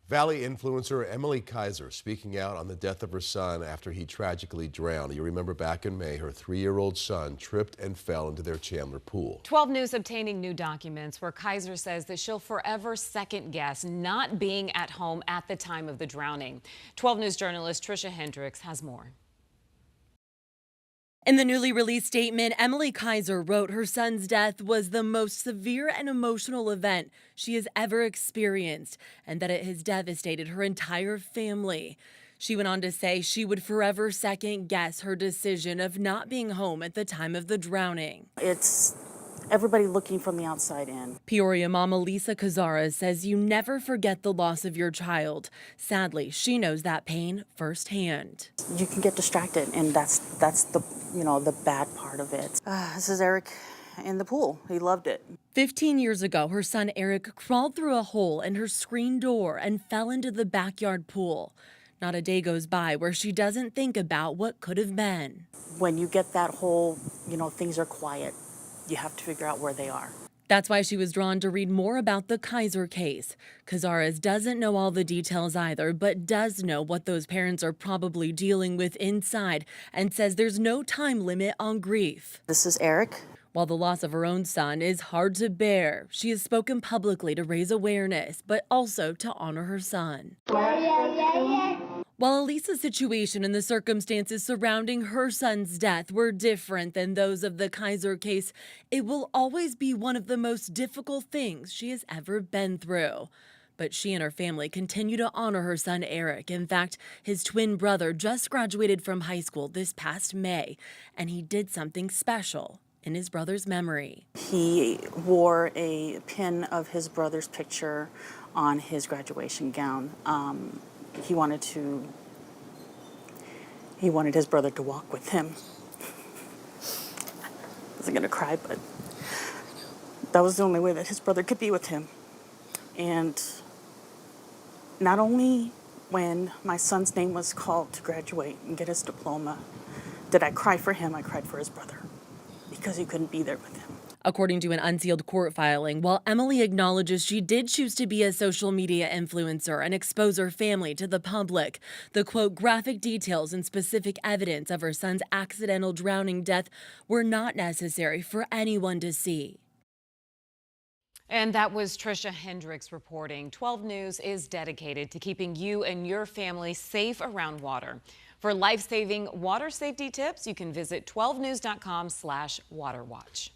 Valley influencer Emilie Kiser speaking out on the death of her son after he tragically drowned. You remember back in May, her 3-year-old son tripped and fell into their Chandler pool. 12 News obtaining new documents where Kiser says that she'll forever second guess not being at home at the time of the drowning. 12 News journalist Trisha Hendricks has more. In the newly released statement, Emilie Kiser wrote her son's death was the most severe and emotional event she has ever experienced, and that it has devastated her entire family. She went on to say she would forever second guess her decision of not being home at the time of the drowning. It's everybody looking from the outside in. Peoria mama Lisa Kazara says you never forget the loss of your child. Sadly, she knows that pain firsthand. You can get distracted, and that's the the bad part of it. This is Eric in the pool. He loved it. 15 years ago, her son Eric crawled through a hole in her screen door and fell into the backyard pool. Not a day goes by where she doesn't think about what could have been. When you get that hole, things are quiet. You have to figure out where they are. That's why she was drawn to read more about the Kiser case. Cazares doesn't know all the details either, but does know what those parents are probably dealing with inside, and says there's no time limit on grief. This is Eric. While the loss of her own son is hard to bear, she has spoken publicly to raise awareness, but also to honor her son. While Elisa's situation and the circumstances surrounding her son's death were different than those of the Kiser case, it will always be one of the most difficult things she has ever been through. But she and her family continue to honor her son Eric. In fact, his twin brother just graduated from high school this past May, and he did something special in his brother's memory. He wore a pin of his brother's picture on his graduation gown. He wanted his brother to walk with him. I wasn't gonna cry, but that was the only way that his brother could be with him. And not only when my son's name was called to graduate and get his diploma did I cry for him, I cried for his brother because he couldn't be there with him. According to an unsealed court filing, while Emilie acknowledges she did choose to be a social media influencer and expose her family to the public, the quote, graphic details and specific evidence of her son's accidental drowning death were not necessary for anyone to see. And that was Trisha Hendricks reporting. 12 News is dedicated to keeping you and your family safe around water. For life-saving water safety tips, you can visit 12news.com/waterwatch.